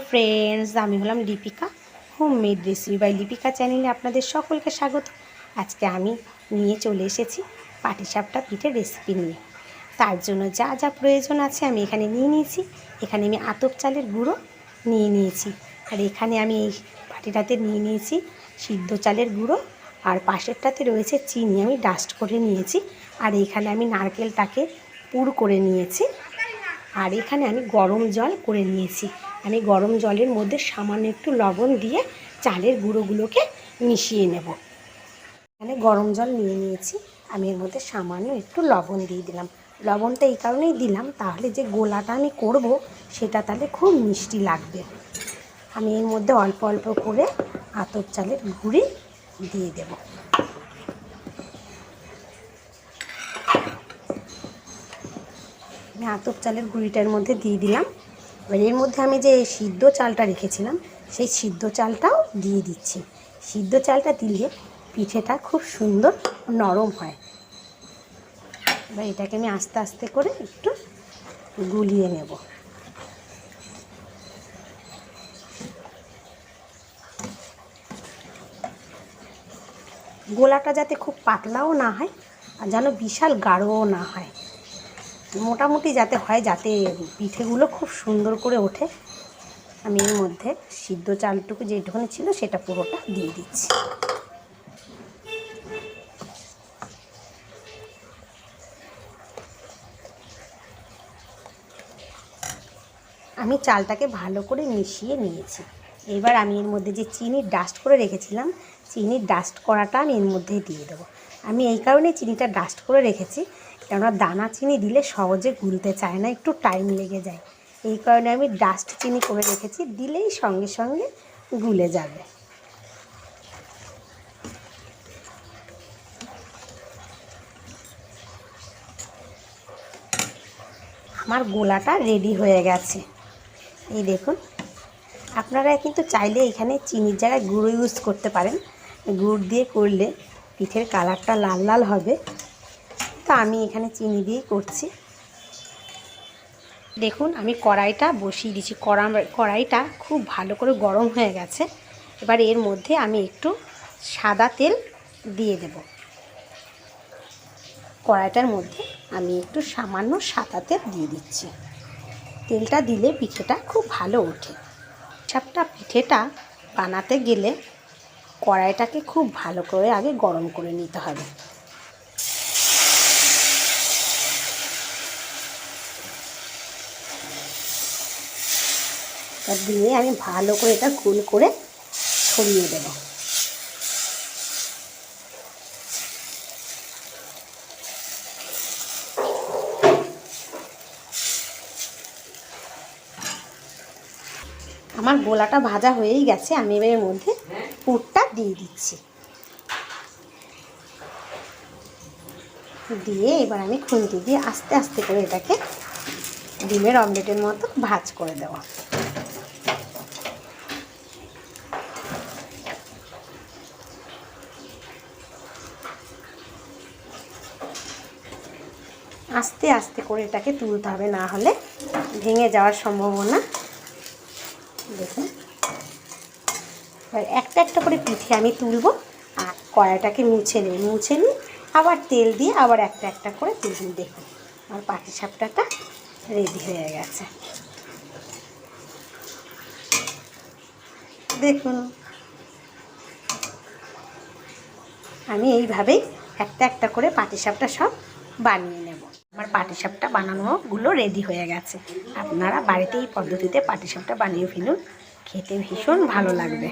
Friends, আমি হলাম Lipika, homemade recipe by Lipika চ্যানেলে আপনাদের সকলকে স্বাগত। আজকে আমি নিয়ে চলে এসেছি পাটিসাপটা পিঠে রেসিপি নিয়ে। তার জন্য যা যা প্রয়োজন আছে আমি এখানে নিয়ে নিয়েছি। এখানে আমি আতপ চালের গুঁড়ো নিয়ে নিয়েছি, আর এখানে আমি এই বাটিটাতে নিয়ে নিয়েছি সিদ্ধ চালের গুঁড়ো, আর পাশেরটাতে রয়েছে চিনি, আমি ডাস্ট করে নিয়েছি। আর এখানে আমি নারকেলটাকে পুর করে নিয়েছি। আর এখানে আমি গরম জল করে নিয়েছি। আমি গরম জলের মধ্যে সামান্য একটু লবণ দিয়ে চালের গুঁড়োগুলোকে মিশিয়ে নেব। এখানে গরম জল নিয়ে নিয়েছি, আমি এর মধ্যে সামান্য একটু লবণ দিয়ে দিলাম। লবণটা এই কারণেই দিলাম, তাহলে যে গোলাটা আমি করব সেটা তাহলে খুব মিষ্টি লাগবে। আমি এর মধ্যে অল্প অল্প করে আতপ চালের গুঁড়ি দিয়ে দেব। আমি আতপ চালের গুঁড়িটার মধ্যে দিয়ে দিলাম। এবার এর মধ্যে আমি যে সিদ্ধ চালটা রেখেছিলাম সেই সিদ্ধ চালটাও দিয়ে দিচ্ছি। সিদ্ধ চালটা দিলে পিঠেটা খুব সুন্দর নরম হয়। এবার এটাকে আমি আস্তে আস্তে করে একটু গুলিয়ে নেব। গোলাটা যাতে খুব পাতলাও না হয় আর যেন বিশাল গাঢ়ও না হয়, মোটামুটি যাতে হয়, যাতে পিঠেগুলো খুব সুন্দর করে ওঠে। আমি এর মধ্যে সিদ্ধ চালটুকু যেটুকুনি ছিল সেটা পুরোটা দিয়ে দিচ্ছি। আমি চালটাকে ভালো করে মিশিয়ে নিয়েছি। এবার আমি এর মধ্যে যে চিনির ডাস্ট করে রেখেছিলাম, চিনির ডাস্ট করাটা আমি এর মধ্যে দিয়ে দেবো। আমি এই কারণে চিনিটা ডাস্ট করে রেখেছি, কেননা দানা চিনি দিলে সহজে গুলতে চায় না, একটু টাইম লেগে যায়। এই কারণে আমি ডাস্ট চিনি করে রেখেছি, দিলেই সঙ্গে সঙ্গে গুলে যাবে। আমার গোলাটা রেডি হয়ে গেছে, এই দেখুন। আপনারা কিন্তু চাইলে এখানে চিনির জায়গায় গুঁড়ো ইউজ করতে পারেন। গুড় দিয়ে করলে পিঠের কালারটা লাল লাল হবে, তো আমি এখানে চিনি দিয়েই করছি। দেখুন, আমি কড়াইটা বসিয়ে দিয়েছি। কড়াইটা খুব ভালো করে গরম হয়ে গেছে। এবার এর মধ্যে আমি একটু সাদা তেল দিয়ে দেব। কড়াইটার মধ্যে আমি একটু সামান্য সাদা তেল দিয়ে দিচ্ছি। তেলটা দিলে পিঠেটা খুব ভালো ওঠে। পাটিসাপটা পিঠেটা বানাতে গেলে কড়াইটাকে খুব ভালো করে আগে গরম করে নিতে হবে। দিয়ে আমি ভালো করে এটা গোল করে ছড়িয়ে দেব। আমার গোলাটা ভাজা হয়েই গেছে, আমি এবার এর মধ্যে পুরটা দিয়ে দিচ্ছি। দিয়ে এবার আমি খুন্তি দিয়ে আস্তে আস্তে করে এটাকে ডিমের অমলেটের মতো ভাজ করে দেব। আস্তে আস্তে করে এটাকে তুলতে হবে, না হলে ভেঙে যাওয়ার সম্ভাবনা। দেখুন, এবার একটা একটা করে পিঠে আমি তুলব, আর কড়াইটাকে মুছে নিই, আবার তেল দিয়ে আবার একটা একটা করে তুলব। দেখুন, আমার পাটিসাপটাটা রেডি হয়ে গেছে। দেখুন, আমি এইভাবেই একটা একটা করে পাটিসাপটা সব বানিয়ে নেব। আমার পাটিসাপটা বানানোগুলো রেডি হয়ে গেছে। আপনারা বাড়িতে এই পদ্ধতিতে পাটিসাপটা বানিয়ে ফেলুন, খেতে ভীষণ ভালো লাগবে।